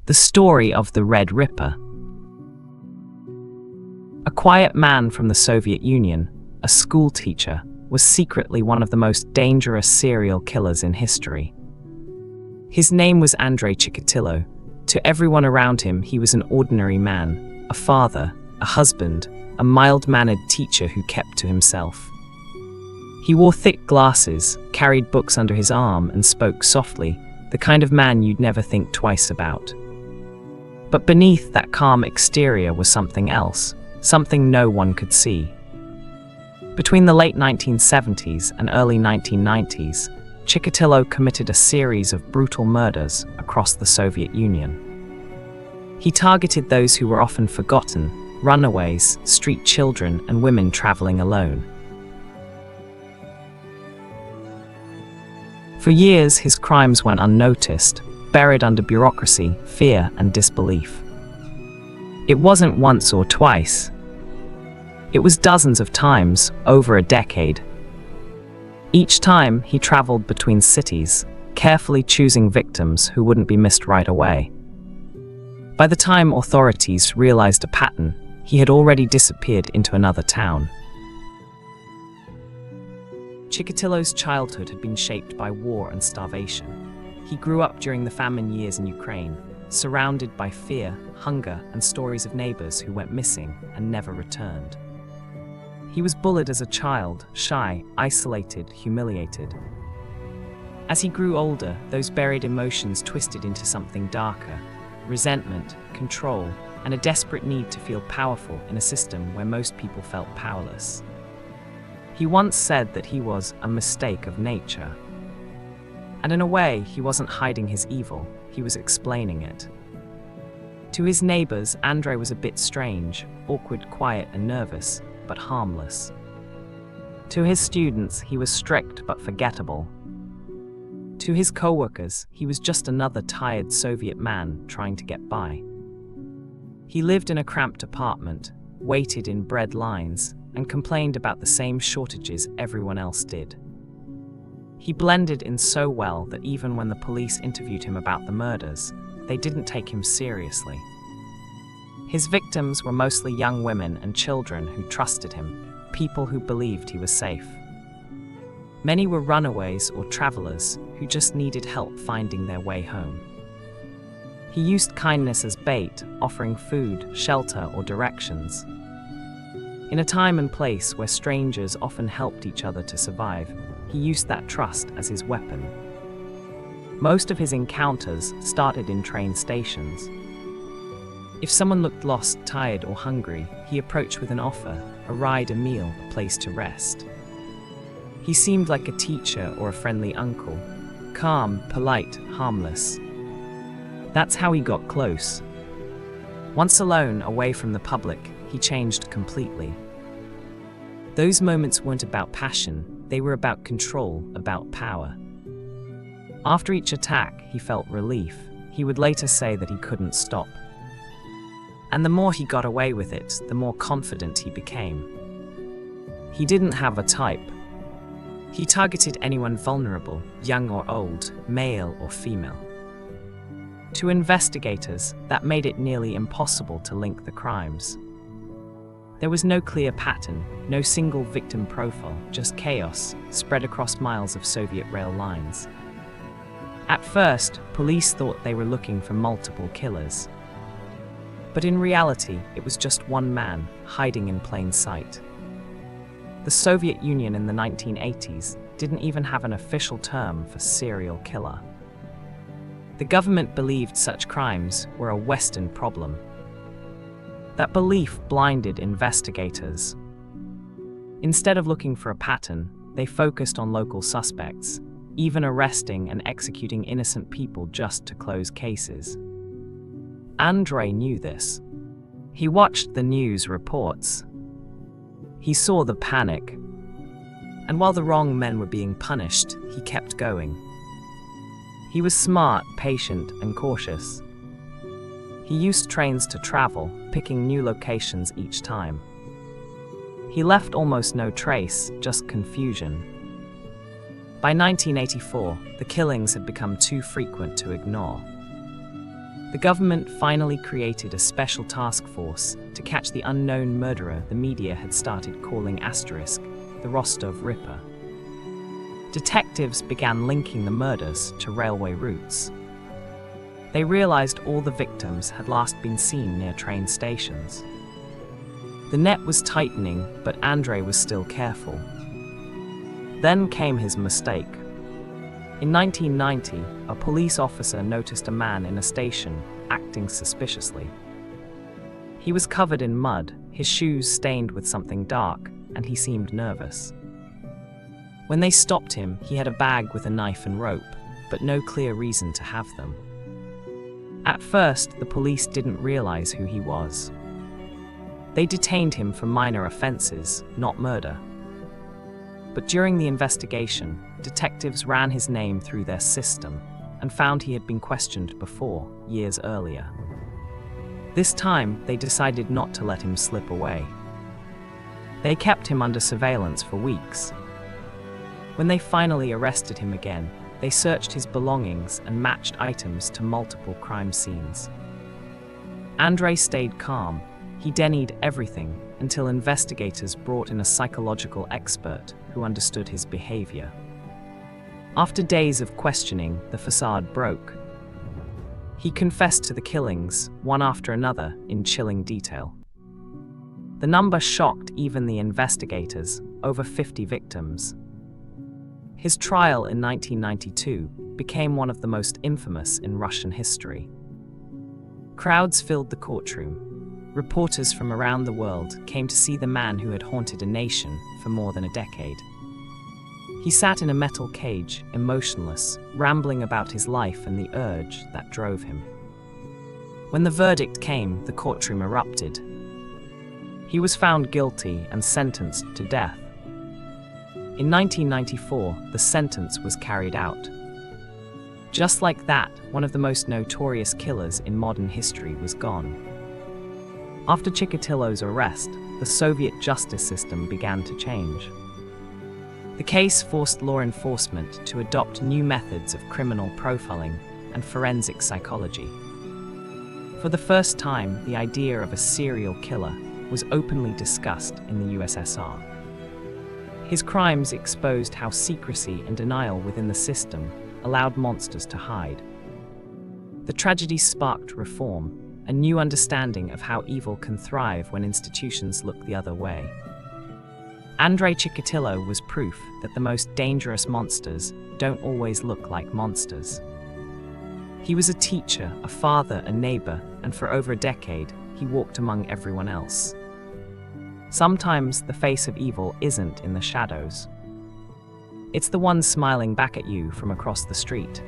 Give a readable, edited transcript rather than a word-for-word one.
The story of the Red Ripper. A quiet man from the Soviet Union, a school teacher, was secretly one of the most dangerous serial killers in history. His name was Andrei Chikatilo. To everyone around him, he was an ordinary man, a father, a husband, a mild-mannered teacher who kept to himself. He wore thick glasses, carried books under his arm, and spoke softly, the kind of man you'd never think twice about. But beneath that calm exterior was something else, something no one could see. Between the late 1970s and early 1990s, Chikatilo committed a series of brutal murders across the Soviet Union. He targeted those who were often forgotten, runaways, street children, and women traveling alone. For years, his crimes went unnoticed, buried under bureaucracy, fear, and disbelief. It wasn't once or twice. It was dozens of times, over a decade. Each time, he traveled between cities, carefully choosing victims who wouldn't be missed right away. By the time authorities realized a pattern, he had already disappeared into another town. Chikatilo's childhood had been shaped by war and starvation. He grew up during the famine years in Ukraine, surrounded by fear, hunger, and stories of neighbors who went missing and never returned. He was bullied as a child, shy, isolated, humiliated. As he grew older, those buried emotions twisted into something darker: resentment, control, and a desperate need to feel powerful in a system where most people felt powerless. He once said that he was a mistake of nature. And in a way, he wasn't hiding his evil, he was explaining it. To his neighbors, Andrei was a bit strange, awkward, quiet, and nervous, but harmless. To his students, he was strict but forgettable. To his co-workers, he was just another tired Soviet man trying to get by. He lived in a cramped apartment, waited in bread lines, and complained about the same shortages everyone else did. He blended in so well that even when the police interviewed him about the murders, they didn't take him seriously. His victims were mostly young women and children who trusted him, people who believed he was safe. Many were runaways or travelers who just needed help finding their way home. He used kindness as bait, offering food, shelter, or directions. In a time and place where strangers often helped each other to survive, he used that trust as his weapon. Most of his encounters started in train stations. If someone looked lost, tired, or hungry, he approached with an offer, a ride, a meal, a place to rest. He seemed like a teacher or a friendly uncle, calm, polite, harmless. That's how he got close. Once alone, away from the public, he changed completely. Those moments weren't about passion, they were about control, about power. After each attack, he felt relief. He would later say that he couldn't stop. And the more he got away with it, the more confident he became. He didn't have a type. He targeted anyone vulnerable, young or old, male or female. To investigators, that made it nearly impossible to link the crimes. There was no clear pattern, no single victim profile, just chaos spread across miles of Soviet rail lines. At first, police thought they were looking for multiple killers. But in reality, it was just one man, hiding in plain sight. The Soviet Union in the 1980s didn't even have an official term for serial killer. The government believed such crimes were a Western problem. That belief blinded investigators. Instead of looking for a pattern, they focused on local suspects, even arresting and executing innocent people just to close cases. Andrei knew this. He watched the news reports. He saw the panic. And while the wrong men were being punished, he kept going. He was smart, patient, and cautious. He used trains to travel, picking new locations each time. He left almost no trace, just confusion. By 1984, the killings had become too frequent to ignore. The government finally created a special task force to catch the unknown murderer the media had started calling Asterisk, the Rostov Ripper. Detectives began linking the murders to railway routes. They realized all the victims had last been seen near train stations. The net was tightening, but Andrei was still careful. Then came his mistake. In 1990, a police officer noticed a man in a station acting suspiciously. He was covered in mud, his shoes stained with something dark, and he seemed nervous. When they stopped him, he had a bag with a knife and rope, but no clear reason to have them. At first, the police didn't realize who he was. They detained him for minor offenses, not murder. But during the investigation, detectives ran his name through their system and found he had been questioned before, years earlier. This time, they decided not to let him slip away. They kept him under surveillance for weeks. When they finally arrested him again, they searched his belongings and matched items to multiple crime scenes. Andrei stayed calm. He denied everything until investigators brought in a psychological expert who understood his behavior. After days of questioning, the facade broke. He confessed to the killings, one after another, in chilling detail. The number shocked even the investigators, over 50 victims. His trial in 1992 became one of the most infamous in Russian history. Crowds filled the courtroom. Reporters from around the world came to see the man who had haunted a nation for more than a decade. He sat in a metal cage, emotionless, rambling about his life and the urge that drove him. When the verdict came, the courtroom erupted. He was found guilty and sentenced to death. In 1994, the sentence was carried out. Just like that, one of the most notorious killers in modern history was gone. After Chikatilo's arrest, the Soviet justice system began to change. The case forced law enforcement to adopt new methods of criminal profiling and forensic psychology. For the first time, the idea of a serial killer was openly discussed in the USSR. His crimes exposed how secrecy and denial within the system allowed monsters to hide. The tragedy sparked reform, a new understanding of how evil can thrive when institutions look the other way. Andrei Chikatilo was proof that the most dangerous monsters don't always look like monsters. He was a teacher, a father, a neighbor, and for over a decade, he walked among everyone else. Sometimes the face of evil isn't in the shadows. It's the one smiling back at you from across the street.